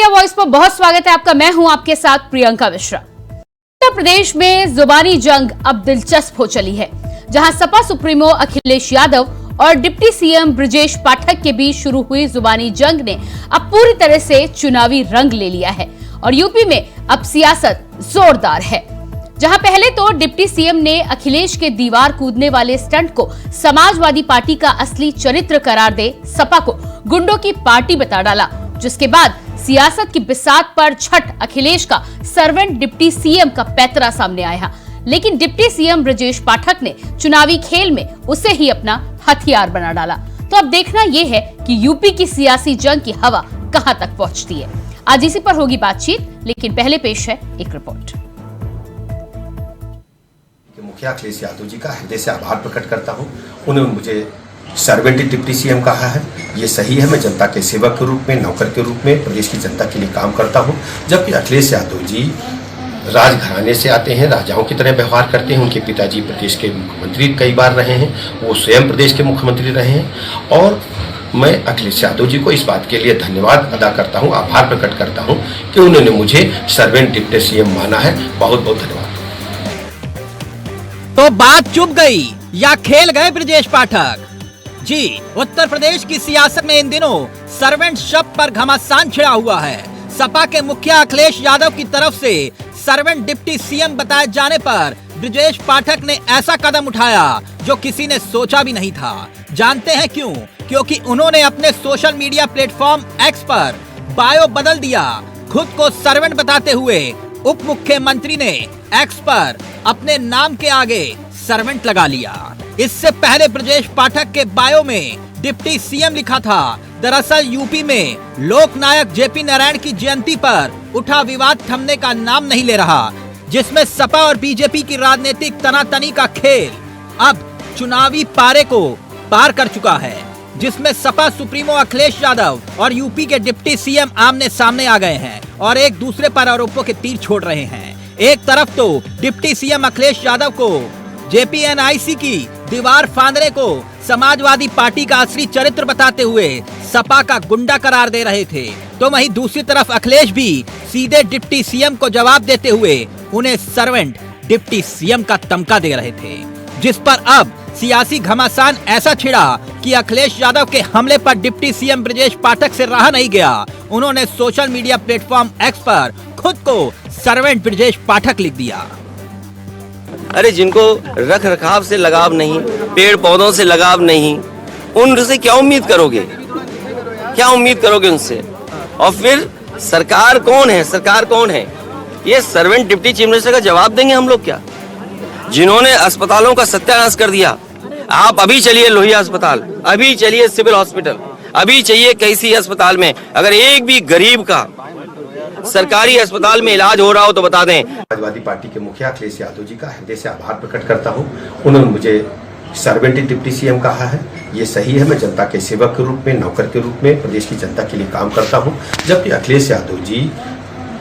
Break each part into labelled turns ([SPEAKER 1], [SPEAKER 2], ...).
[SPEAKER 1] India voice पर बहुत स्वागत है आपका। मैं हूं आपके साथ प्रियंका मिश्रा। उत्तर प्रदेश में जुबानी जंग अब दिलचस्प हो चली है, जहां सपा सुप्रीमो अखिलेश यादव और डिप्टी सीएम ब्रजेश पाठक के बीच शुरू हुई जुबानी जंग ने अब पूरी तरह से चुनावी रंग ले लिया है और यूपी में अब सियासत जोरदार है। जहां पहले तो डिप्टी सीएम ने अखिलेश के दीवार कूदने वाले स्टंट को समाजवादी पार्टी का असली चरित्र करार दे सपा को गुंडों की पार्टी बता डाला, जिसके बाद सियासत की बिसात पर छठ अखिलेश का सर्वेंट डिप्टी सीएम का पैतरा सामने आया। लेकिन डिप्टी सीएम ब्रजेश पाठक ने चुनावी खेल में उसे ही अपना हथियार बना डाला। तो अब देखना यह है कि यूपी की सियासी जंग की हवा कहां तक पहुंचती है। आज इसी पर होगी बातचीत, लेकिन पहले पेश है एक रिपोर्ट।
[SPEAKER 2] मुखिया अखिलेश यादव जी का हृदय से आभार प्रकट करता हूं। उन्होंने मुझे सर्वेंट डिप्टी सीएम कहा है, ये सही है। मैं जनता के सेवक के रूप में, नौकर के रूप में प्रदेश की जनता के लिए काम करता हूं। जबकि अखिलेश यादव जी राजघराने से आते हैं, राजाओं की तरह व्यवहार करते हैं। उनके पिताजी प्रदेश के मुख्यमंत्री कई बार रहे हैं, वो स्वयं प्रदेश के मुख्यमंत्री रहे हैं। और मैं अखिलेश यादव जी को इस बात के लिए धन्यवाद अदा करता हूं, आभार प्रकट करता हूं कि उन्होंने मुझे सर्वेंट डिप्टी सीएम माना है। बहुत बहुत धन्यवाद।
[SPEAKER 3] तो बात चुप गई या खेल गए ब्रजेश पाठक? जी, उत्तर प्रदेश की सियासत में इन दिनों सर्वेंट शब्द पर घमासान छिड़ा हुआ है। सपा के मुखिया अखिलेश यादव की तरफ से सर्वेंट डिप्टी सीएम बताए जाने पर ब्रजेश पाठक ने ऐसा कदम उठाया जो किसी ने सोचा भी नहीं था। जानते हैं क्यों? क्योंकि उन्होंने अपने सोशल मीडिया प्लेटफॉर्म एक्स पर बायो बदल दिया। खुद को सर्वेंट बताते हुए उप मुख्यमंत्री ने एक्स पर अपने नाम के आगे सर्वेंट लगा लिया। इससे पहले ब्रजेश पाठक के बायो में डिप्टी सीएम लिखा था। दरअसल यूपी में लोकनायक जेपी नारायण की जयंती पर उठा विवाद थमने का नाम नहीं ले रहा, जिसमें सपा और बीजेपी की राजनीतिक तनातनी का खेल अब चुनावी पारे को पार कर चुका है, जिसमें सपा सुप्रीमो अखिलेश यादव और यूपी के डिप्टी सीएम आमने सामने आ गए हैं और एक दूसरे पर आरोपों के तीर छोड़ रहे हैं। एक तरफ तो डिप्टी सीएम अखिलेश यादव को जेपीएनआईसी की दीवार फांदने को समाजवादी पार्टी का असली चरित्र बताते हुए सपा का गुंडा करार दे रहे थे, तो वहीं दूसरी तरफ अखिलेश भी सीधे डिप्टी सीएम को जवाब देते हुए उन्हें सर्वेंट डिप्टी सीएम का तमका दे रहे थे, जिस पर अब सियासी घमासान ऐसा छिड़ा कि अखिलेश यादव के हमले पर डिप्टी सीएम ब्रजेश पाठक से रहा नहीं गया। उन्होंने सोशल मीडिया प्लेटफॉर्म एक्स पर खुद को सर्वेंट ब्रजेश पाठक लिख दिया।
[SPEAKER 4] अरे जिनको रख रखाव से लगाव नहीं, पेड़ पौधों से लगाव नहीं, उनसे क्या उम्मीद करोगे? क्या उम्मीद करोगे उनसे? और फिर सरकार कौन है? सरकार कौन है? ये सर्वेंट डिप्टी चीफ मिनिस्टर का जवाब देंगे हम लोग क्या? जिन्होंने अस्पतालों का सत्यानाश कर दिया। आप अभी चलिए लोहिया अस्पताल, अभी चलिए सिविल हॉस्पिटल, अभी चाहिए कैसी अस्पताल में अगर एक भी गरीब का सरकारी अस्पताल में इलाज हो रहा हो तो बता दें।
[SPEAKER 2] समाजवादी पार्टी के मुखिया अखिलेश यादव जी का हृदय से आभार प्रकट करता हूं। उन्होंने मुझे सर्वेंट डिप्टी सीएम कहा है, ये सही है। मैं जनता के सेवक के रूप में, नौकर के रूप में प्रदेश की जनता के लिए काम करता हूं। जबकि अखिलेश यादव जी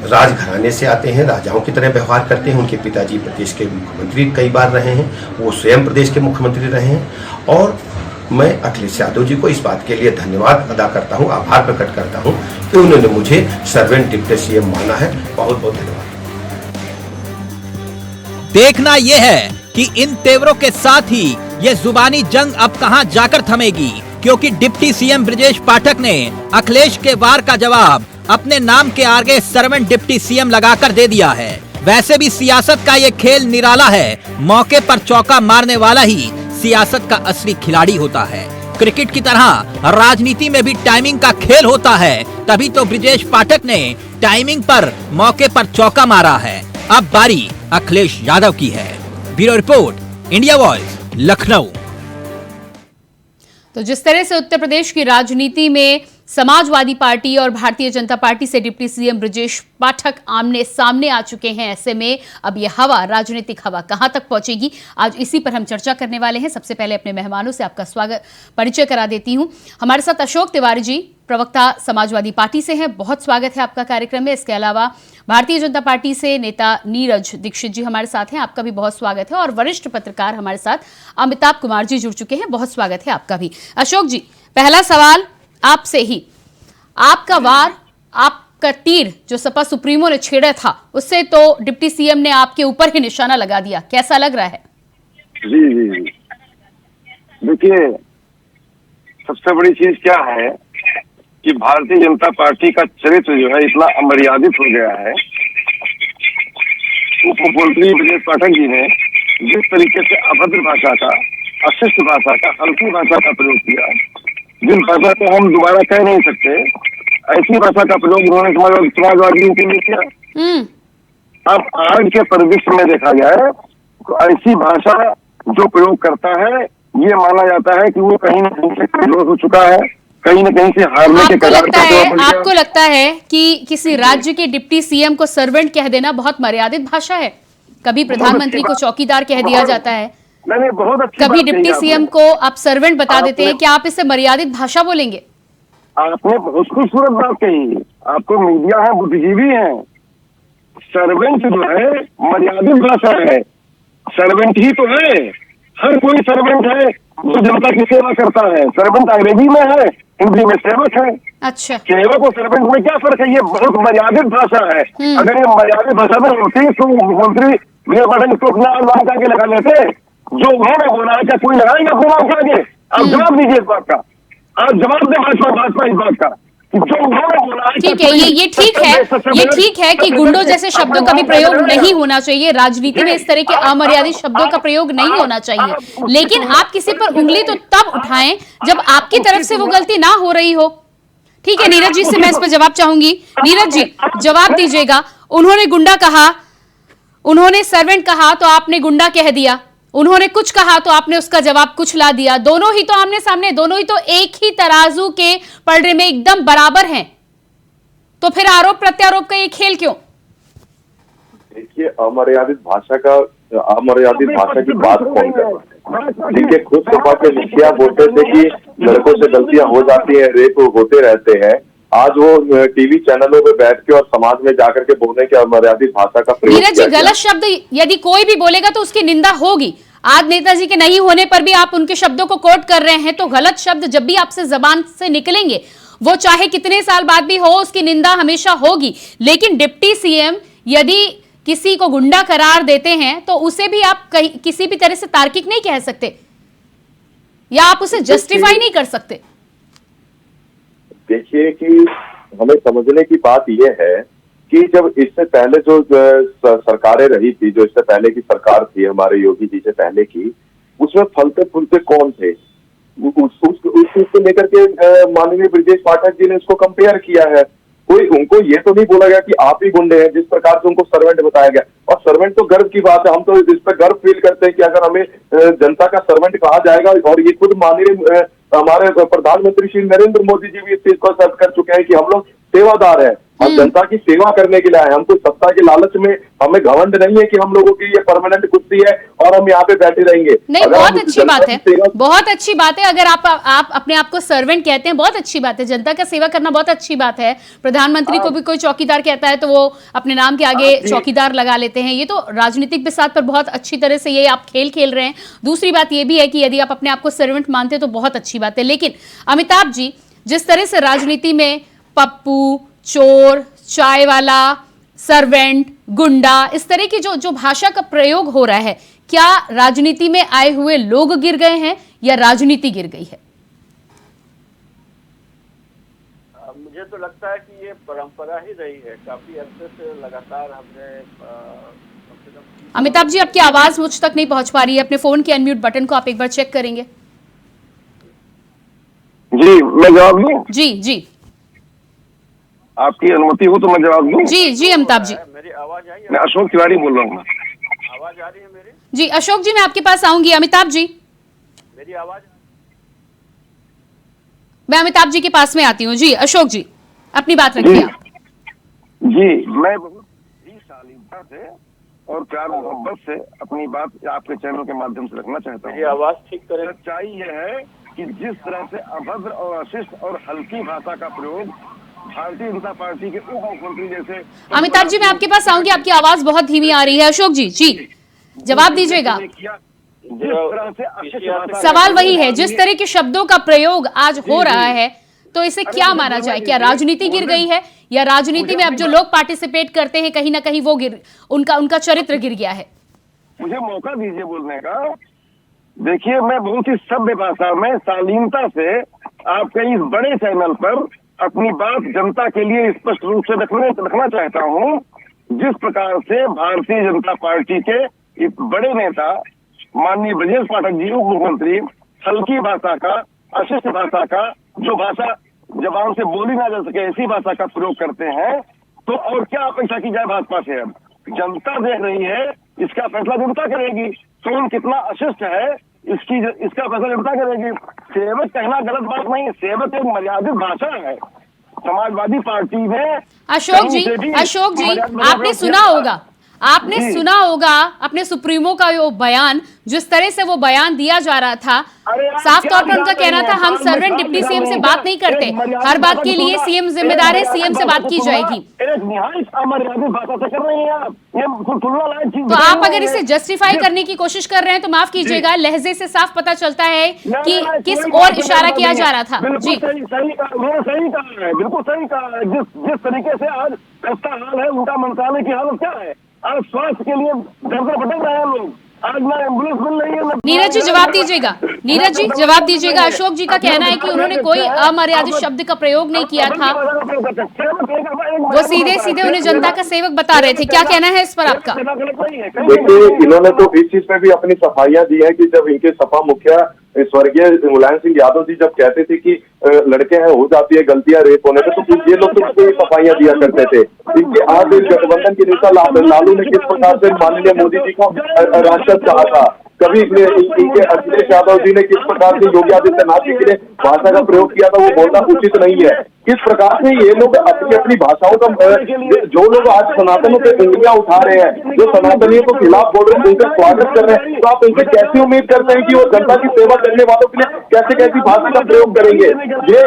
[SPEAKER 2] राजघराने से आते हैं, राजाओं की तरह व्यवहार करते हैं। उनके पिताजी प्रदेश के मुख्यमंत्री कई बार रहे हैं, वो स्वयं प्रदेश के मुख्यमंत्री रहे हैं। और मैं अखिलेश यादव जी को इस बात के लिए धन्यवाद अदा करता हूं, आभार प्रकट करता हूं कि उन्होंने मुझे सर्वेंट डिप्टी सीएम माना है। बहुत बहुत धन्यवाद।
[SPEAKER 3] देखना यह है कि इन तेवरों के साथ ही ये जुबानी जंग अब कहां जाकर थमेगी, क्योंकि डिप्टी सीएम ब्रजेश पाठक ने अखिलेश के वार का जवाब अपने नाम के आगे सर्वेंट डिप्टी सीएम लगाकर दे दिया है। वैसे भी सियासत का ये खेल निराला है। मौके पर चौका मारने वाला ही सियासत का असली खिलाड़ी होता है। क्रिकेट की तरह राजनीति में भी टाइमिंग का खेल होता है। तभी तो ब्रजेश पाठक ने टाइमिंग पर मौके पर चौका मारा है। अब बारी अखिलेश यादव की है। Bureau report, India voice, Lucknow.
[SPEAKER 1] तो जिस तरह से उत्तर प्रदेश की राजनीति में समाजवादी पार्टी और भारतीय जनता पार्टी से डिप्टी सीएम ब्रजेश पाठक आमने सामने आ चुके हैं, ऐसे में अब यह हवा, राजनीतिक हवा कहां तक पहुंचेगी, आज इसी पर हम चर्चा करने वाले हैं। सबसे पहले अपने मेहमानों से आपका स्वागत, परिचय करा देती हूं। हमारे साथ अशोक तिवारी जी, प्रवक्ता समाजवादी पार्टी से हैं, बहुत स्वागत है आपका कार्यक्रम में। इसके अलावा भारतीय जनता पार्टी से नेता नीरज दीक्षित जी हमारे साथ हैं, आपका भी बहुत स्वागत है। और वरिष्ठ पत्रकार हमारे साथ अमिताभ कुमार जी जुड़ चुके हैं, बहुत स्वागत है आपका भी। अशोक जी, पहला सवाल आपसे ही, आपका वार आप आपका तीर जो सपा सुप्रीमो ने छेड़ा था उससे तो डिप्टी सीएम ने आपके ऊपर ही निशाना लगा दिया, कैसा लग रहा है?
[SPEAKER 5] जी जी जी, देखिए सबसे बड़ी चीज क्या है कि भारतीय जनता पार्टी का चरित्र जो है इतना अमर्यादित हो गया है। उप मुख्यमंत्री ब्रजेश पाठक जी ने जिस तरीके से अभद्र भाषा का, अशिष्ट भाषा का, हल्की भाषा का प्रयोग किया, जिन भाषा को हम दोबारा कह नहीं सकते, ऐसी भाषा का प्रयोग उन्होंने समाजवादियों के लिए किया। अब आज के परिदृश्य में देखा जाए तो ऐसी भाषा जो प्रयोग करता है ये माना जाता है कि वो कहीं न कहीं से कमजोर हो चुका है, कहीं न कहीं से हारने के कगार पर।
[SPEAKER 1] आपको लगता है कि किसी राज्य के डिप्टी सीएम को सर्वेंट कह देना बहुत मर्यादित भाषा है? कभी प्रधानमंत्री को चौकीदार कह दिया जाता है,
[SPEAKER 5] नहीं बहुत अच्छी
[SPEAKER 1] कभी डिप्टी सीएम को आप सर्वेंट बता देते हैं, क्या आप इसे मर्यादित भाषा बोलेंगे?
[SPEAKER 5] आपने बहुत खूबसूरत बात कही। आपको मीडिया है, बुद्धिजीवी है। सर्वेंट जो है मर्यादित भाषा है, सर्वेंट ही तो है। हर कोई सर्वेंट है जो जनता की सेवा करता है। सर्वेंट अंग्रेजी में है, हिंदी में सेवक है।
[SPEAKER 1] अच्छा,
[SPEAKER 5] सेवक और सर्वेंट में क्या फर्क है? ये बहुत मर्यादित भाषा है। अगर ये मर्यादित भाषा में होती तो मुख्यमंत्री ब्रजेश पाठक इसको अपना नाम के आगे लगा लेते। जो उन्होंने बोला है क्या कोई लगाएंगे अपने नाम के आगे? आप जवाब दीजिए इस बात का, आप जवाब दें भाजपा इस बात का।
[SPEAKER 1] ठीक है, ये ठीक है कि गुंडों जैसे शब्दों का भी प्रयोग नहीं होना चाहिए, राजनीति में इस तरह के अमर्यादित शब्दों का प्रयोग नहीं होना चाहिए, लेकिन आप किसी पर उंगली तो तब उठाएं जब आपकी तरफ से वो गलती ना हो रही हो। ठीक है, नीरज जी से मैं इस पर जवाब चाहूंगी। नीरज जी जवाब दीजिएगा। उन्होंने गुंडा कहा, उन्होंने सर्वेंट कहा तो आपने गुंडा कह दिया, उन्होंने कुछ कहा तो आपने उसका जवाब कुछ ला दिया। दोनों ही तो आमने सामने, दोनों ही तो एक ही तराजू के पलड़े में एकदम बराबर हैं, तो फिर आरोप प्रत्यारोप का ये खेल क्यों?
[SPEAKER 6] देखिए, अमर्यादित भाषा की बात कौन कर रहा है? ठीक है, खुद सपा के मुखिया बोलते थे कि लड़कों से गलतियां हो जाती हैं, रेप होते रहते हैं। आज वो टीवी चैनलों पे बैठ के और समाज में जाकर के बोलने की अमर्यादित भाषा का प्रयोग।
[SPEAKER 1] नीरज जी, गलत शब्द यदि कोई भी बोलेगा तो उसकी निंदा होगी। आज नेताजी के नहीं होने पर भी आप उनके शब्दों को कोट कर रहे हैं, तो गलत शब्द जब भी आपसे जबान से निकलेंगे, वो चाहे कितने साल बाद भी हो, उसकी निंदा हमेशा होगी। लेकिन डिप्टी सीएम यदि किसी को गुंडा करार देते हैं तो उसे भी आप किसी भी तरह से तार्किक नहीं कह सकते, या आप उसे जस्टिफाई नहीं कर सकते।
[SPEAKER 6] देखिए कि हमें समझने की बात यह है कि जब इससे पहले जो सरकारें रही थी, जो इससे पहले की सरकार थी हमारे योगी जी से पहले की, उसमें फलते फूलते कौन थे? उसको लेकर के माननीय ब्रजेश पाठक जी ने इसको कंपेयर किया है। कोई उनको ये तो नहीं बोला गया कि आप ही गुंडे हैं, जिस प्रकार से उनको सर्वेंट बताया गया। और सर्वेंट तो गर्व की बात है, हम तो इस पर गर्व फील करते हैं कि अगर हमें जनता का सर्वेंट कहा जाएगा। और ये खुद माननीय हमारे प्रधानमंत्री श्री नरेंद्र मोदी जी भी इस चीज को सर्च कर चुके हैं कि हम लोग सेवादार हैं, हम जनता की सेवा करने के लिए आए। हम कोई सत्ता के लालच में, हमें घमंड नहीं है कि हम लोगों की ये परमानेंट कुर्सी है और हम यहाँ पे बैठे रहेंगे।
[SPEAKER 1] नहीं, बहुत अच्छी बात है, बहुत अच्छी बात है। अगर आप अपने आप को सर्वेंट कहते हैं, बहुत अच्छी बात है। जनता का सेवा करना बहुत अच्छी बात है। प्रधानमंत्री को भी कोई चौकीदार कहता है तो वो अपने नाम के आगे चौकीदार लगा लेते हैं। ये तो राजनीतिक बिसात पर बहुत अच्छी तरह से ये आप खेल रहे हैं। दूसरी बात ये भी है कि यदि आप अपने आप को सर्वेंट मानते हैं तो बहुत अच्छी बात है। लेकिन अमिताभ जी, जिस तरह से राजनीति में पप्पू, चोर, चाय वाला, सर्वेंट, गुंडा, इस तरह की जो भाषा का प्रयोग हो रहा है, क्या राजनीति में आए हुए लोग गिर गए हैं या राजनीति गिर गई है?
[SPEAKER 7] मुझे तो लगता है कि ये परंपरा ही रही है, काफी अरसे से लगातार हमने
[SPEAKER 1] अमिताभ जी, आपकी आवाज मुझ तक नहीं पहुंच पा रही है। अपने फोन के अनम्यूट बटन को आप एक बार चेक करेंगे?
[SPEAKER 5] जी, मैं जवाब दूं?
[SPEAKER 1] जी,
[SPEAKER 5] आपकी अनुमति हो तो मैं जवाब दूं?
[SPEAKER 1] जी अमिताभ जी।
[SPEAKER 7] मेरी आवाज आई है?
[SPEAKER 5] मैं अशोक तिवारी बोल रहा हूँ।
[SPEAKER 7] आवाज आ रही है मेरी?
[SPEAKER 1] जी अशोक जी, मैं आपके पास आऊंगी। अमिताभ जी,
[SPEAKER 7] मेरी आवाज?
[SPEAKER 1] मैं अमिताभ जी के पास में आती हूँ। जी अशोक जी, अपनी बात रखिए आप।
[SPEAKER 5] जी, मैं बहुत ही शालीनता से और प्यार मोहब्बत से अपनी बात आपके चैनल के माध्यम से रखना चाहता हूँ।
[SPEAKER 7] मेरी आवाज ठीक करें।
[SPEAKER 5] सच्चाई यह है कि जिस तरह से अभद्र और अशिष्ट और हल्की भाषा का प्रयोग भारतीय जनता पार्टी के उप मुख्यमंत्री जैसे।
[SPEAKER 1] अमिताभ जी, मैं आपके पास आऊंगी, आपकी आवाज बहुत धीमी आ रही है। अशोक जी जवाब दीजिएगा।
[SPEAKER 5] जिस तरह से
[SPEAKER 1] सवाल वही है, जिस तरह के शब्दों का प्रयोग आज हो रहा है, तो इसे क्या माना जाए? क्या राजनीति गिर गई है, या राजनीति में अब जो लोग पार्टिसिपेट करते हैं कहीं ना कहीं वो उनका चरित्र गिर गया है?
[SPEAKER 5] मुझे मौका दीजिए बोलने का। देखिए, मैं बहुत ही सभ्य भाषा में शालीनता से आपके इस बड़े चैनल पर अपनी बात जनता के लिए स्पष्ट रूप से रखना चाहता हूँ। जिस प्रकार से भारतीय जनता पार्टी के इस बड़े नेता माननीय ब्रजेश पाठक जी, उप मुख्यमंत्री, हल्की भाषा का, अशिष्ट भाषा का, जो भाषा जबान से बोली ना जा सके ऐसी भाषा का प्रयोग करते हैं, तो और क्या अपेक्षा की जाए भाजपा से? अब जनता देख रही है, इसका फैसला जनता करेगी। कौन कितना अशिष्ट है इसका फैसला जनता करेगी। सेवक कहना गलत बात नहीं, सेवक एक मर्यादित भाषा है। समाजवादी पार्टी में
[SPEAKER 1] अशोक जी आपने सुना होगा अपने सुप्रीमो का वो बयान, जिस तरह से वो बयान दिया जा रहा था। साफ तौर पर उनका कहना था हम सर्वेंट डिप्टी सीएम से बात नहीं करते, हर बात के लिए सीएम जिम्मेदार है, सीएम से बात की जाएगी। तो आप अगर इसे जस्टिफाई करने की कोशिश कर रहे हैं तो माफ कीजिएगा, लहजे से साफ पता चलता है कि किस ओर इशारा किया जा रहा था। जी
[SPEAKER 5] सही कहा है, बिल्कुल सही कहा है। जिस तरीके से आज खस्ता हाल है उनका मंत्रालय की हालत क्या है? आज स्वास्थ्य के लिए दर भटक रहे हैं लोग। आज ना एम्बुलेंस मिल रही है।
[SPEAKER 1] नीरज जी जवाब दीजिएगा। अशोक जी का कहना है कि उन्होंने कोई अमर्यादित शब्द का प्रयोग नहीं किया था, वो सीधे उन्हें जनता का सेवक बता रहे थे। क्या कहना है इस पर आपका?
[SPEAKER 6] देखिए, इन्होंने तो इस चीज पे भी अपनी सफाइयां दी है कि जब इनके सपा मुखिया स्वर्गीय मुलायम सिंह यादव जी जब कहते थे कि लड़के हैं हो जाती है गलतियां रेप होने पे, तो ये लोग तो सफाइयां दिया करते थे। इनके आज गठबंधन के नेता लालू ने किस प्रकार से माननीय मोदी जी को राष्ट्र कहा था, कभी इनके अखिलेश यादव जी ने किस प्रकार से योगी आदित्यनाथ जी के लिए भाषा का प्रयोग किया था, वो बोलना उचित नहीं है। किस प्रकार से ये लोग अपनी भाषाओं का, जो लोग आज सनातनों पे उंगलियां उठा रहे हैं, जो सनातनियों को खिलाफ बोल रहे हैं, उनका स्वागत कर रहे हैं, तो आप उनसे कैसे उम्मीद करते हैं कि वो जनता की सेवा करने वालों के लिए कैसी भाषा का प्रयोग करेंगे? ये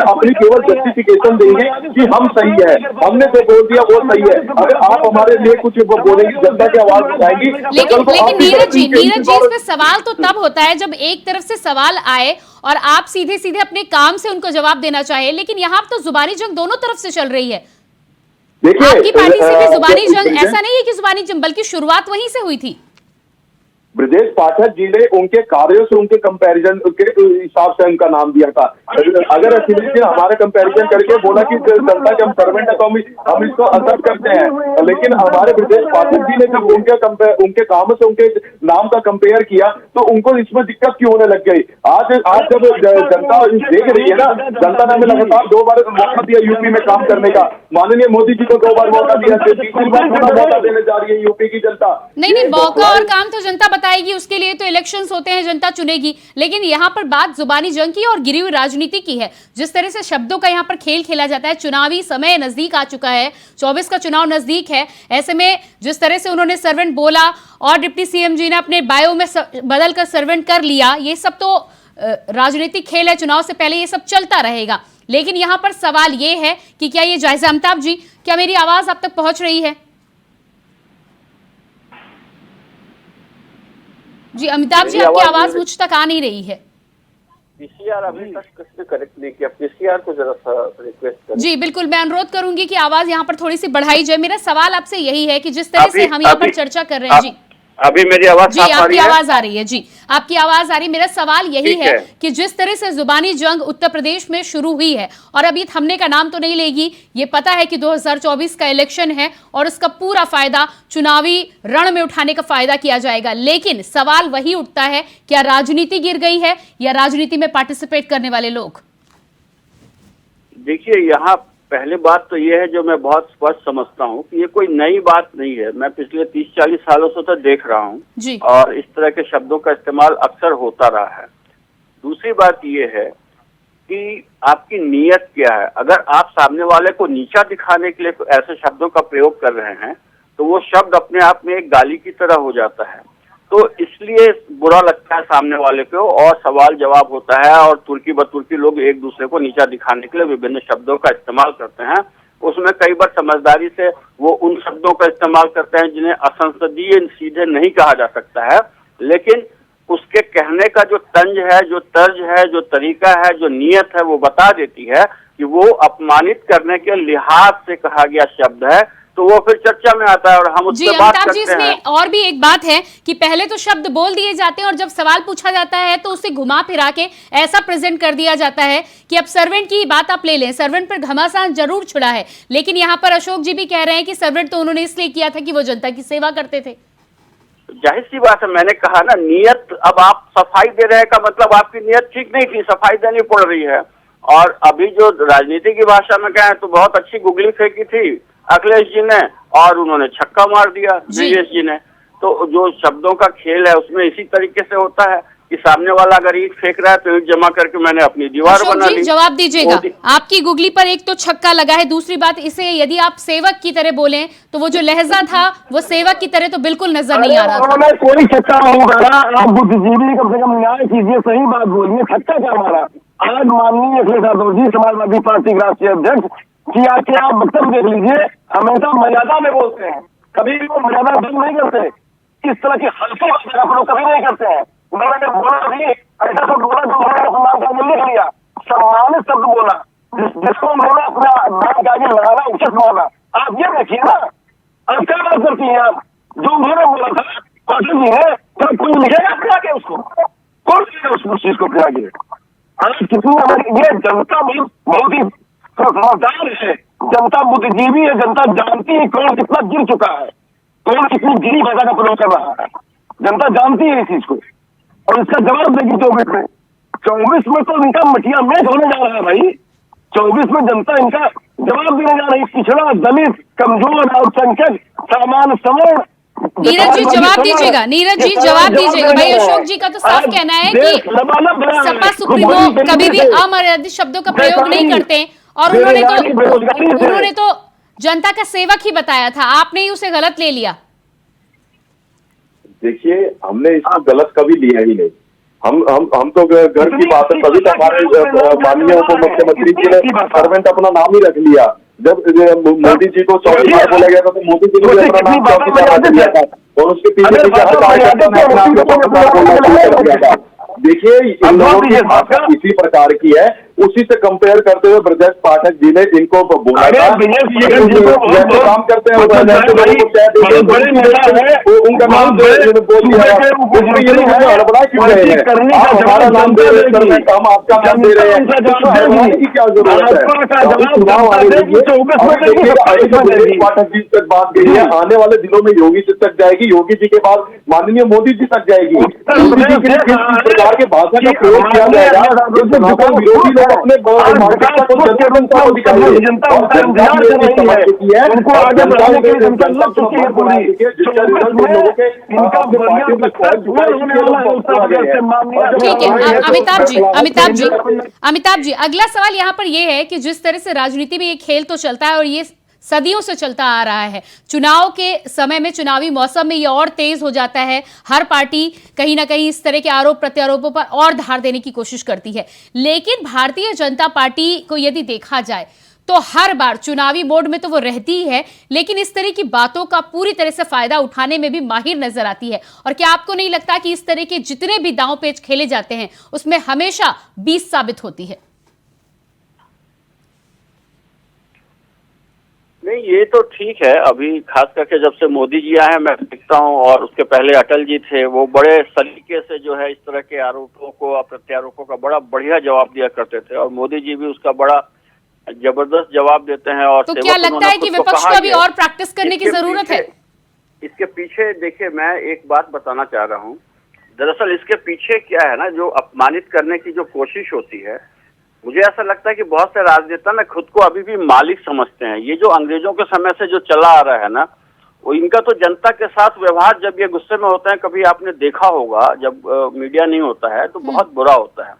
[SPEAKER 6] अपनी केवल जस्टिफिकेशन देंगे कि हम सही है, हमने जो बोल दिया वो सही है। अगर आप हमारे लिए कुछ बोलेंगी, जनता की आवाज उठाएंगी,
[SPEAKER 1] लेकिन नीरज जी इस पे सवाल तो तब होता है जब एक तरफ से सवाल आए और आप सीधे अपने काम से उनको जवाब देना चाहे। लेकिन यहाँ तो जुबानी जंग दोनों तरफ से चल रही है। आपकी पार्टी से भी जुबानी जंग, ऐसा नहीं है कि जुबानी जंग, बल्कि शुरुआत वहीं से हुई थी।
[SPEAKER 6] ब्रजेश पाठक जी ने उनके कार्यों से उनके कंपैरिजन के हिसाब से उनका नाम दिया था। अगर अखिलेश जी हमारे कंपैरिजन करके बोला कि जनता के हम सर्वेंट है तो हम इसको एक्सेप्ट करते हैं, लेकिन हमारे ब्रजेश पाठक जी ने जब उनके कामों से उनके नाम का कंपेयर किया तो उनको इसमें दिक्कत क्यों होने लग गई? आज जब जनता देख रही है ना, जनता ने हमें लगातार 2 बार मौका दिया यूपी में काम करने का, माननीय मोदी जी को 2 बार मौका दिया, 3 बार मौका देने जा रही है यूपी की जनता।
[SPEAKER 1] नहीं, मौका और काम तो जनता बताएगी, उसके लिए तो इलेक्शंस होते हैं, जनता चुनेगी। लेकिन यहाँ पर बात जुबानी जंग की और गिरी हुई राजनीति की है। जिस तरह से शब्दों का यहाँ पर खेल खेला जाता है, चुनावी समय नजदीक आ चुका है, 24 का चुनाव नजदीक है, ऐसे में जिस तरह से उन्होंने सर्वेंट बोला और डिप्टी सीएम जी ने अपने बायो में बदलकर सर्वेंट कर लिया, ये सब तो राजनीतिक खेल है, चुनाव से पहले ये सब चलता रहेगा। लेकिन यहाँ पर सवाल ये है कि क्या ये जायजा, अमिताभ जी क्या मेरी आवाज आप तक पहुंच रही है? जी अमिताभ जी, आपकी आवाज मुझ तक आ नहीं रही है।
[SPEAKER 7] पीसीआर अभी तक किसने कनेक्ट नहीं किया, पीसीआर को जरा सा रिक्वेस्ट करें।
[SPEAKER 1] जी बिल्कुल, मैं अनुरोध करूंगी कि आवाज यहाँ पर थोड़ी सी बढ़ाई जाए। मेरा सवाल आपसे यही है कि जिस तरह से हम यहाँ पर चर्चा कर रहे हैं। जी
[SPEAKER 7] अभी मेरी आवाज
[SPEAKER 1] जी आपकी आवाज आ रही है। जी आपकी आवाज आ रही है। मेरा सवाल यही है कि जिस तरह से जुबानी जंग उत्तर प्रदेश में शुरू हुई है और अभी थमने का नाम तो नहीं लेगी, ये पता है कि 2024 का इलेक्शन है और उसका पूरा फायदा चुनावी रण में उठाने का फायदा किया जाएगा। लेकिन सवाल वही उठता है, क्या राजनीति गिर गई है या राजनीति में पार्टिसिपेट करने वाले लोग?
[SPEAKER 7] देखिए, यहाँ पहले बात तो ये है जो मैं बहुत स्पष्ट समझता हूँ कि ये कोई नई बात नहीं है। मैं पिछले 30-40 सालों से तो देख रहा हूँ और इस तरह के शब्दों का इस्तेमाल अक्सर होता रहा है। दूसरी बात ये है कि आपकी नीयत क्या है। अगर आप सामने वाले को नीचा दिखाने के लिए ऐसे शब्दों का प्रयोग कर रहे हैं तो वो शब्द अपने आप में एक गाली की तरह हो जाता है, तो इसलिए बुरा लगता है सामने वाले को और सवाल जवाब होता है और तुर्की बतुर्की लोग एक दूसरे को नीचा दिखाने के लिए विभिन्न शब्दों का इस्तेमाल करते हैं। उसमें कई बार समझदारी से वो उन शब्दों का इस्तेमाल करते हैं जिन्हें असंसदीय सीधे नहीं कहा जा सकता है, लेकिन उसके कहने का जो तंज है, जो तर्ज है, जो तरीका है, जो नीयत है, वो बता देती है कि वो अपमानित करने के लिहाज से कहा गया शब्द है, तो वो फिर चर्चा में आता है और हम उस पर बात करते हैं।
[SPEAKER 1] इसमें और भी एक बात है कि पहले तो शब्द बोल दिए जाते हैं और जब सवाल पूछा जाता है तो उसे घुमा फिरा के ऐसा प्रेजेंट कर दिया जाता है कि अब सर्वेंट की बात आप ले लें, सर्वेंट पर घमासान जरूर छुड़ा है, लेकिन यहाँ पर अशोक जी भी कह रहे हैं कि सर्वेंट तो उन्होंने इसलिए किया था कि वो जनता की सेवा करते थे।
[SPEAKER 7] जाहिर सी बात है, मैंने कहा ना, नियत, अब आप सफाई दे रहे हैं का मतलब आपकी नियत ठीक नहीं थी, सफाई देनी पड़ रही है। और अभी जो राजनीति की भाषा में कहें तो बहुत अच्छी गुगली फेंकी थी अखिलेश जी ने और उन्होंने छक्का मार दिया ब्रिजेश जी ने। तो जो शब्दों का खेल है उसमें इसी तरीके से होता है कि सामने वाला अगर ईंट फेंक रहा है तो ईंट जमा करके मैंने अपनी दीवार बना ली।
[SPEAKER 1] जवाब दीजिएगा, आपकी गुगली पर एक तो छक्का लगा है, दूसरी बात इसे यदि आप सेवक की तरह बोलें तो वो जो लहजा था वो सेवक की तरह तो बिल्कुल नजर नहीं आ रहा था।
[SPEAKER 5] कोई छक्का नहीं मारा, आप बुद्धिजीवी कम से कम न्याय कीजिए, सही बात बोलिए, छक्का क्या मारा। आज माननीय अखिलेश यादव जी समाजवादी पार्टी के राष्ट्रीय अध्यक्ष की आके आप वक्तव्य देख लीजिए, हमेशा मर्यादा में बोलते हैं, कभी भी वो मर्यादा भंग नहीं करते, इस तरह की हल्की बातें आप लोग कभी नहीं करते हैं। उन्होंने बोला भी ऐसा शब्द बोला जो उन्होंने सम्मान का मूल्य लिख लिया, सम्मानित शब्द बोला जिसको उन्होंने अपना नाम का आगे लगाना उचित माना। आप ये देखिए ना, अब क्या बात करती हैं आप, जो उन्होंने बोला था पाटिल जी ने, तो कोई लिखेगा अपने आगे उसको, कौन लिखेगा उस चीज को अपने आगे। आज कितनी हमारी ये जनता बहुत ही समझदार है, जनता बुद्धिजीवी है, जनता जानती है कौन कितना गिर चुका है, कौन कितनी गिरी भाषा का प्रयोग कर रहा है, जनता जानती है इस चीज को और इसका जवाब देगी 24 में। 24 में तो इनका मटिया मेट होने जा रहा है भाई, 24 में जनता इनका जवाब देने जा रही। पिछड़ा, दलित, कमजोर, अल्पसंख्यक, सामान्य, सवर्ण।
[SPEAKER 1] नीरज जी जवाब दीजिएगा, नीरज जी जवाब दीजिएगा। भाई अशोक जी का तो साफ कहना है कि सपा सुप्रीमो कभी भी अमर्यादित शब्दों का प्रयोग नहीं करते और उन्होंने तो जनता का सेवक ही बताया था, आपने ही उसे गलत ले लिया।
[SPEAKER 6] देखिए, हमने इसको गलत कभी लिया ही नहीं। हम तो घर की बात है, तभी तो हमारे माननीय उप मुख्यमंत्री जी ने सर्वेंट अपना नाम ही रख लिया। जब मोदी जी को 24 बार बोला गया था तो मोदी जी ने अपना नाम चौकीदार रख लिया था और उसके पीछे हर कार्यकर्ता ने अपना बोलना शुरू कर दिया था। देखिए, इन लोगों की भाषा इसी प्रकार की है, उसी से कंपेयर करते हुए ब्रजेश पाठक जी ने इनको बोला था काम करते हैं उनका नाम बोल दिया, हमारा नाम दे रहे हैं, हम आपका नाम दे रहे हैं, की क्या जरूरत है। चुनाव आने ब्रजेश पाठक जी तक बात कही है, आने वाले दिनों में योगी जी तक जाएगी, योगी जी के बाद माननीय मोदी जी तक जाएगी। मोदी जी के किस प्रकार के भाषा का प्रयोग किया जाएगा, विरोधी लोग अपने
[SPEAKER 1] ठीक है। अमिताभ जी अगला सवाल यहाँ पर यह है कि जिस तरह से राजनीति में ये खेल तो चलता है और ये सदियों से चलता आ रहा है, चुनाव के समय में, चुनावी मौसम में ये और तेज हो जाता है, हर पार्टी कहीं ना कहीं इस तरह के आरोप प्रत्यारोपों पर और धार देने की कोशिश करती है। लेकिन भारतीय जनता पार्टी को यदि देखा जाए तो हर बार चुनावी मोड में तो वो रहती ही है, लेकिन इस तरह की बातों का पूरी तरह से फायदा उठाने में भी माहिर नजर आती है। और क्या आपको नहीं लगता कि इस तरह के जितने भी दांव पेच खेले जाते हैं उसमें हमेशा 20 साबित होती है?
[SPEAKER 7] नहीं, ये तो ठीक है। अभी खास करके जब से मोदी जी आए हैं मैं देखता हूँ, और उसके पहले अटल जी थे, वो बड़े सलीके से जो है इस तरह के आरोपों को और प्रत्यारोपों का बड़ा बढ़िया जवाब दिया करते थे, और मोदी जी भी उसका बड़ा जबरदस्त जवाब देते हैं। और
[SPEAKER 1] तो क्या लगता है कि विपक्ष को अभी और प्रैक्टिस करने की जरूरत है?
[SPEAKER 7] इसके पीछे देखिए, मैं एक बात बताना चाह रहा हूँ। दरअसल इसके पीछे क्या है ना, जो अपमानित करने की जो कोशिश होती है, मुझे ऐसा लगता है कि बहुत से राजनेता ना खुद को अभी भी मालिक समझते हैं। ये जो अंग्रेजों के समय से जो चला आ रहा है ना, वो इनका तो जनता के साथ व्यवहार, जब ये गुस्से में होते हैं, कभी आपने देखा होगा जब मीडिया नहीं होता है तो बहुत बुरा होता है।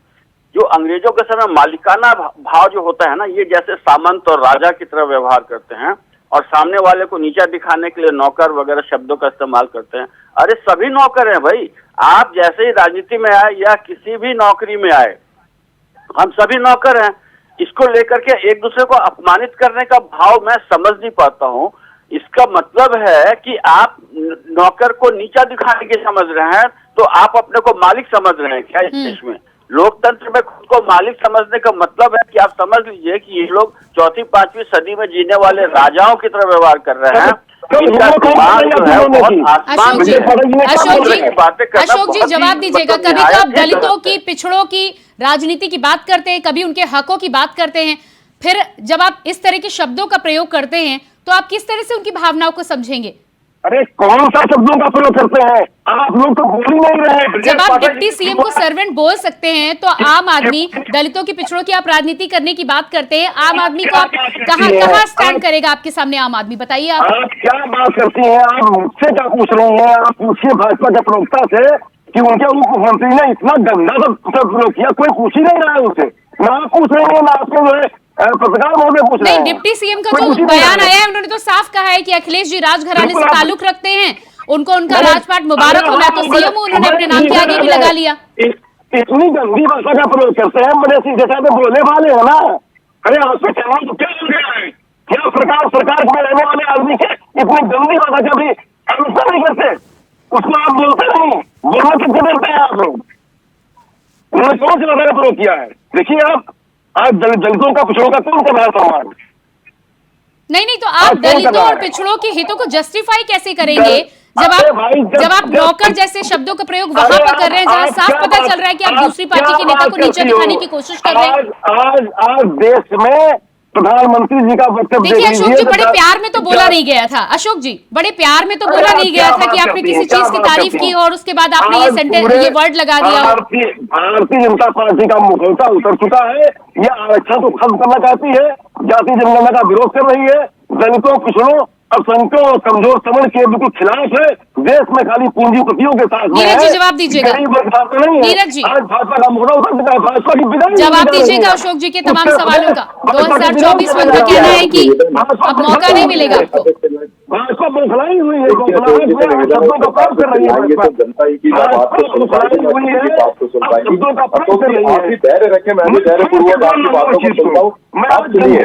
[SPEAKER 7] जो अंग्रेजों के समय मालिकाना भाव जो होता है ना, ये जैसे सामंत और राजा की तरह व्यवहार करते हैं और सामने वाले को नीचा दिखाने के लिए नौकर वगैरह शब्दों का इस्तेमाल करते हैं। अरे सभी नौकर हैं भाई, आप जैसे ही राजनीति में आए या किसी भी नौकरी में आए, हम सभी नौकर हैं। इसको लेकर के एक दूसरे को अपमानित करने का भाव मैं समझ नहीं पाता हूँ। इसका मतलब है कि आप नौकर को नीचा दिखाने के समझ रहे हैं, तो आप अपने को मालिक समझ रहे हैं क्या इस देश में? लोकतंत्र में खुद को मालिक समझने का मतलब है कि आप समझ लीजिए कि ये लोग 4वीं-5वीं सदी में जीने वाले राजाओं की तरह व्यवहार कर रहे हैं। इनका दिमाग जो है बहुत आसमान में है।
[SPEAKER 1] अशोक जी जवाब दीजिएगा। कभी तो आप दलितों की, पिछड़ों की राजनीति की बात करते हैं, कभी उनके हकों की बात करते हैं, फिर जब आप इस तरह के शब्दों का प्रयोग करते हैं तो आप किस तरह से उनकी भावनाओं को समझेंगे?
[SPEAKER 5] अरे कौन सा शब्दों का प्रयोग करते हैं आप लोग? तो बोल ही नहीं रहे।
[SPEAKER 1] जब आप डिप्टी सीएम को सर्वेंट बोल सकते हैं तो आम आदमी, दलितों की, पिछड़ों की आप राजनीति करने की बात करते हैं, आम आदमी को आप कहाँ स्टैंड करेगा आपके सामने आम आदमी? बताइए आप
[SPEAKER 5] क्या बात करती हैं? आप मुझसे क्या पूछ रही हैं? आप पूछिए भाजपा के प्रवक्ता से कि उनके उप मुख्यमंत्री ने इतना गंदा प्रयोग किया, कोई पूछ ही नहीं रहा है उसे। ना आप पूछ रहे हैं, ना आपको जो है पत्रकार महोदय पूछ रहे हैं।
[SPEAKER 1] नहीं, डिप्टी सीएम का जो बयान आया है उन्होंने तो साफ कहा है कि अखिलेश जी राजघराने से ताल्लुक रखते हैं, उनको उनका राजपाट मुबारक हो। मैं तो सीएम हूं, उन्होंने अपने नाम के आगे भी लगा लिया।
[SPEAKER 5] इतनी गंदी भाषा का प्रयोग करते हैं, बड़े सीधे साधे बोलने वाले हो ना। अरे आपसे कहना तो क्या हो गया है? क्या सरकार में रहने वाले आदमी के इतनी गंदी भाषा का भी अनुसरण नहीं करते? उसको आप बोलते नहीं, बोलना कितने देते हैं आप लोग? उन्होंने कौन सी भाषा का प्रयोग किया है? देखिए आप आज दलितों का, पिछड़ों का कौन कर रहा है सम्मान?
[SPEAKER 1] नहीं, तो आप दलितों और पिछड़ों के हितों को जस्टिफाई कैसे करेंगे जब आप नौकर जैसे शब्दों का प्रयोग वहां पर कर रहे हैं जहां साफ पता चल रहा है कि आप दूसरी पार्टी के नेता को नीचे दिखाने की कोशिश कर रहे हैं?
[SPEAKER 5] आज देश में प्रधानमंत्री जी का वक्तव्य
[SPEAKER 1] देखिए अशोक जी, बड़े प्यार में तो बोला नहीं गया था। अशोक जी, बड़े प्यार में तो बोला नहीं गया था कि आपने किसी चीज की तारीफ की और उसके बाद आपने ये सेंटेंस, ये वर्ड लगा दिया।
[SPEAKER 5] भारतीय जनता पार्टी का मुखौटा उतर चुका है। ये आरक्षण को खत्म करना चाहती है, जाति जनगणना का विरोध कर रही है, दलितों, पिछड़ों, अल्पसंख्यकों और कमजोर समझ के बिल्कुल खिलाफ है। देश में खाली पूंजीपतियों के साथ
[SPEAKER 1] नीरज जी जवाब दीजिएगा। नीरज जी
[SPEAKER 5] आज भाजपा का मुखौटा उतर चुका है, भाजपा की विदाई
[SPEAKER 1] जवाब दीजिएगा अशोक जी के तमाम सवालों का। 2024 में उनका कहना है कि अब मौका नहीं मिलेगा आपको।
[SPEAKER 5] भाजपा बौखलाई हुई है, शब्दों का प्रयोग कर रही है।
[SPEAKER 6] जनता की बात को सुन पाएगी तो आप भी धैर्य रखें। मैं भी धैर्यपूर्वक आपकी बातों को सुनता हूँ। आप सुनिए,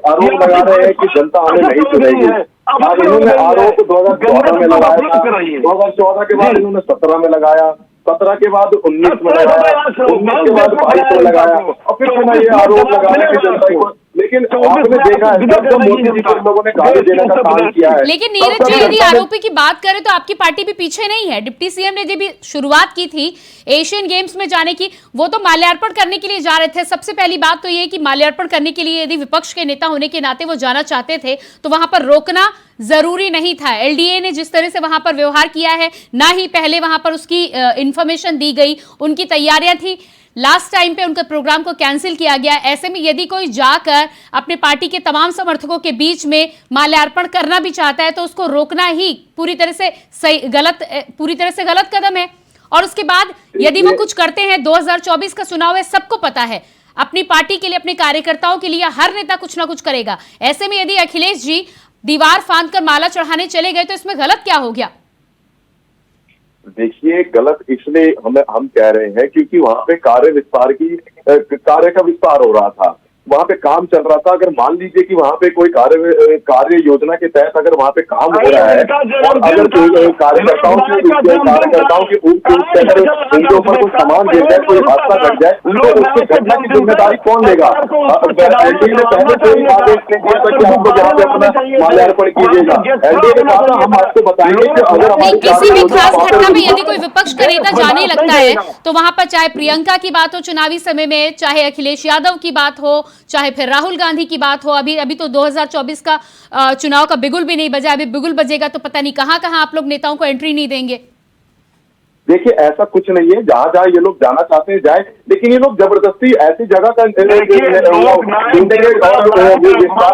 [SPEAKER 6] आरोप लगा रहे हैं कि जनता हमें नहीं सुनेगी। अब इन्होंने आरोप 2014 में लगाया था, 2014 के बाद इन्होंने 17 में लगाया, 17 के बाद 19 में लगाया, 19 के बाद 22 में लगाया, और फिर उन्होंने ये आरोप लगाया कि जनता को। लेकिन आपने देखा है जब मोदी जी को लोगों ने गाली देने का काम किया है।
[SPEAKER 1] लेकिन नीरज जी, यदि आरोपी की बात करें तो आपकी पार्टी भी पीछे नहीं है। डिप्टी सीएम ने जब भी शुरुआत की थी एशियन गेम्स में जाने की, वो तो माल्यार्पण करने के लिए जा रहे थे। सबसे पहली बात तो ये कि माल्यार्पण करने के लिए यदि विपक्ष के नेता होने के नाते वो जाना चाहते थे तो वहां पर रोकना जरूरी नहीं था। एलडीए ने जिस तरह से वहां पर व्यवहार किया है, ना ही पहले वहां पर उसकी इंफॉर्मेशन दी गई, उनकी तैयारियां थी, लास्ट टाइम पे उनके प्रोग्राम को कैंसिल किया गया। ऐसे में यदि कोई जाकर अपने पार्टी के तमाम समर्थकों के बीच में माल्यार्पण करना भी चाहता है तो उसको रोकना ही पूरी तरह से गलत कदम है। और उसके बाद यदि वो कुछ करते हैं, 2024 का चुनाव है, सबको पता है, अपनी पार्टी के लिए, अपने कार्यकर्ताओं के लिए हर नेता कुछ ना कुछ करेगा। ऐसे में यदि अखिलेश जी दीवार फांद कर माला चढ़ाने चले गए तो इसमें गलत क्या हो गया?
[SPEAKER 6] देखिए, गलत इसलिए हम कह रहे हैं क्योंकि वहां पे कार्य का विस्तार हो रहा था, वहां पे काम चल रहा था। अगर मान लीजिए कि वहां पे कोई कार्य योजना के तहत अगर वहां पे काम हो रहा है और अगर कार्यकर्ताओं के उनके ऊपर कोई सामान गिर जाए, कोई हादसा घट जाए तो उसकी घटना की जिम्मेदारी कौन लेगा? एनडीए ने पहले से ही आदेश दिया था कि आप लोग यहाँ पे अपना माल्यार्पण कीजिएगा। एनडीए ने कहा था हम आपको बताएंगे कि अगर हमारी
[SPEAKER 1] किसी भी खास घटना में यदि कोई विपक्ष का नेता जाने लगता है तो वहां पर चाहे प्रियंका की बात हो चुनावी समय में, चाहे अखिलेश यादव की बात हो, चाहे फिर राहुल गांधी की बात हो, अभी तो 2024 का चुनाव का बिगुल भी नहीं बजा, अभी बिगुल बजेगा तो पता नहीं कहां आप लोग नेताओं को एंट्री नहीं देंगे।
[SPEAKER 6] देखिए, ऐसा कुछ नहीं है, जहां जहां ये लोग जाना चाहते हैं जाए, लेकिन ये लोग जबरदस्ती ऐसी जगह का विस्तार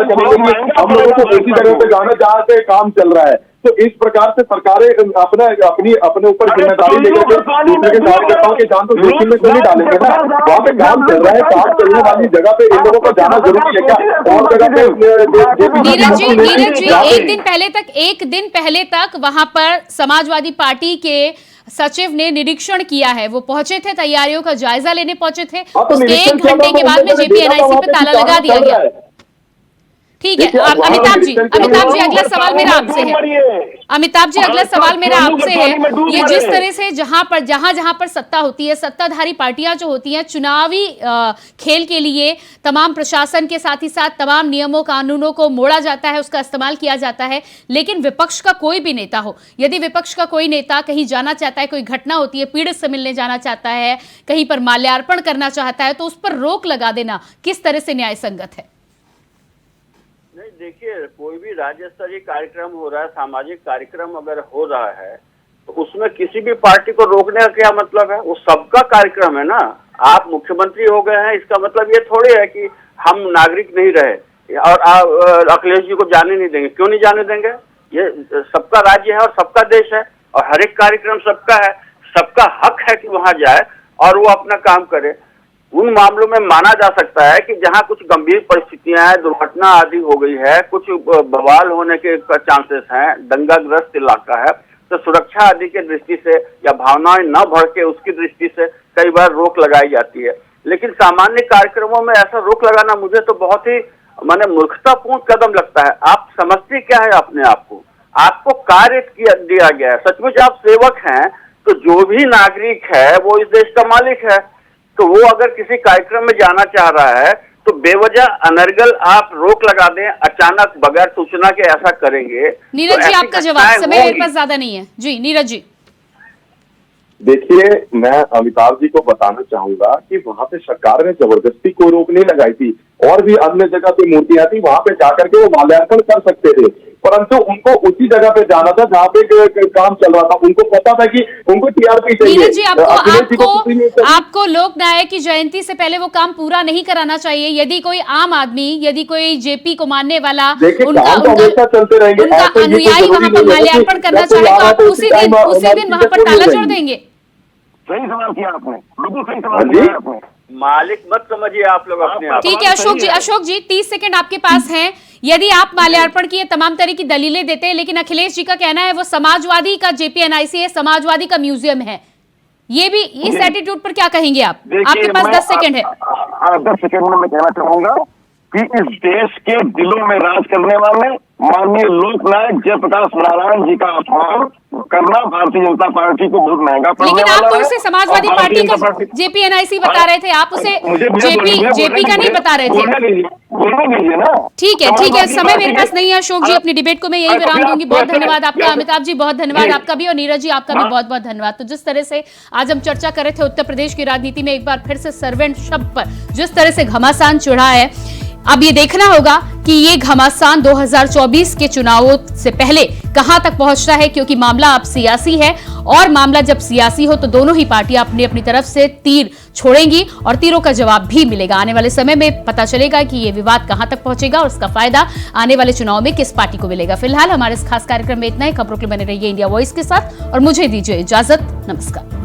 [SPEAKER 6] करेंगे। हम लोगों को ऐसी जगह पे जाना जहां पे काम चल रहा है। तो इस प्रकार से सरकारें अपने ऊपर जिम्मेदारी लेकर दूसरे के कार्यकर्ताओं की जान तो जोखिम में क्यों नहीं डालेंगे ना? वहाँ पे काम चल रहा है, काम चलने वाली जगह पे इन लोगों को जाना जरूरी है क्या? और जगह पे
[SPEAKER 1] नीरज जी, एक दिन पहले तक वहां पर समाजवादी पार्टी के सचिव ने निरीक्षण किया है, वो पहुंचे थे, तैयारियों का जायजा लेने पहुंचे थे। उसके 1 घंटे के बाद में जेपीएनआईसी पे ताला लगा दिया गया। ठीक है। अमिताभ जी अगला सवाल मेरा आपसे है। अमिताभ जी अगला सवाल मेरा आपसे है, ये जिस तरह से जहां पर सत्ता होती है, सत्ताधारी पार्टियां जो होती हैं, चुनावी खेल के लिए तमाम प्रशासन के साथ ही साथ तमाम नियमों कानूनों को मोड़ा जाता है, उसका इस्तेमाल किया जाता है, लेकिन विपक्ष का कोई भी नेता हो, यदि विपक्ष का कोई नेता कहीं जाना चाहता है, कोई घटना होती है, पीड़ित से मिलने जाना चाहता है, कहीं पर माल्यार्पण करना चाहता है, तो उस पर रोक लगा देना किस तरह से न्याय संगत है?
[SPEAKER 7] नहीं, देखिए, कोई भी राज्य स्तरीय कार्यक्रम हो रहा है, सामाजिक कार्यक्रम अगर हो रहा है, तो उसमें किसी भी पार्टी को रोकने का क्या मतलब है? वो सबका कार्यक्रम है ना। आप मुख्यमंत्री हो गए हैं, इसका मतलब ये थोड़ी है कि हम नागरिक नहीं रहे और अखिलेश जी को जाने नहीं देंगे। क्यों नहीं जाने देंगे? ये सबका राज्य है और सबका देश है, और हर एक कार्यक्रम सबका है, सबका हक है कि वहां जाए और वो अपना काम करे। उन मामलों में माना जा सकता है कि जहां कुछ गंभीर परिस्थितियां हैं, दुर्घटना आदि हो गई है, कुछ बवाल होने के चांसेस हैं, दंगाग्रस्त इलाका है, तो सुरक्षा आदि के दृष्टि से या भावनाएं न भड़के उसकी दृष्टि से कई बार रोक लगाई जाती है। लेकिन सामान्य कार्यक्रमों में ऐसा रोक लगाना मुझे तो बहुत ही मूर्खतापूर्ण कदम लगता है। आप समझते क्या है अपने आप को? आपको कार्य दिया गया है, सचमुच आप सेवक हैं, तो जो भी नागरिक है वो इस देश का मालिक है। तो वो अगर किसी कार्यक्रम में जाना चाह रहा है तो बेवजह अनर्गल आप रोक लगा दें, अचानक बगैर सूचना के ऐसा करेंगे।
[SPEAKER 1] नीरज जी आपका जवाब, समय मेरे पास ज्यादा नहीं है। जी नीरज जी।
[SPEAKER 6] देखिए, मैं अमिताभ जी को बताना चाहूंगा कि वहां पे सरकार ने जबरदस्ती कोई रोक नहीं लगाई थी, और भी अन्य जगह पे मूर्तियां थी, वहां पे जाकर के वो माल्यार्पण कर सकते थे, परंतु उनको उसी जगह पे जाना था जहाँ पे काम चल रहा था। उनको पता था कि उनको टीआरपी चाहिए।
[SPEAKER 1] नीरज जी आपको लोक नायक की जयंती से पहले वो काम पूरा नहीं कराना चाहिए? यदि कोई आम आदमी, यदि कोई जेपी को मानने वाला उनका अनुयायी वहां पर माल्यार्पण करना चाहे, तो आप उसी दिन वहां पर ताला जोड़ देंगे?
[SPEAKER 5] सही सवाल किया आपने, बिल्कुल सही सवाल किया आपने।
[SPEAKER 7] मालिक मत समझिए आप लोग अपने आप।
[SPEAKER 1] ठीक है अशोक जी 30 सेकंड आपके पास हैं। यदि आप माल्यार्पण की तमाम तरह की दलीलें देते हैं, लेकिन अखिलेश जी का कहना है वो समाजवादी का JPNIC है, समाजवादी का म्यूजियम है, ये भी इस एटीट्यूड पर क्या कहेंगे आप? आपके पास 10 सेकंड है।
[SPEAKER 5] 10 सेकंड में मैं कहना चाहूंगा कि इस देश के दिलों में राज करने वाले माननीय लोकनायक जयप्रकाश नारायण जी का अपमान करना भारतीय जनता पार्टी को बहुत महंगा पड़ने वाला है।
[SPEAKER 1] लेकिन आप तो उसे समाजवादी पार्टी का JPNIC बता रहे थे, आप उसे जेपी का नहीं बता रहे थे।
[SPEAKER 5] ना
[SPEAKER 1] ठीक है, समय मेरे पास नहीं है अशोक जी, अपनी डिबेट को मैं यही विराम दूंगी। बहुत धन्यवाद आपका अमिताभ जी, बहुत धन्यवाद आपका भी, और नीरज जी आपका भी बहुत बहुत धन्यवाद। तो जिस तरह से आज हम चर्चा कर रहे थे उत्तर प्रदेश की राजनीति में एक बार फिर से सर्वेंट शब्द पर जिस तरह से घमासान चढ़ा है, अब ये देखना होगा कि ये घमासान 2024 के चुनावों से पहले कहां तक पहुंचता है, क्योंकि मामला अब सियासी है, और मामला जब सियासी हो तो दोनों ही पार्टियां अपनी अपनी तरफ से तीर छोड़ेंगी और तीरों का जवाब भी मिलेगा। आने वाले समय में पता चलेगा कि ये विवाद कहां तक पहुंचेगा और उसका फायदा आने वाले चुनाव में किस पार्टी को मिलेगा। फिलहाल हमारे इस खास कार्यक्रम में इतना ही। खबरों के लिए बने रहिए इंडिया वॉइस के साथ और मुझे दीजिए इजाजत। नमस्कार।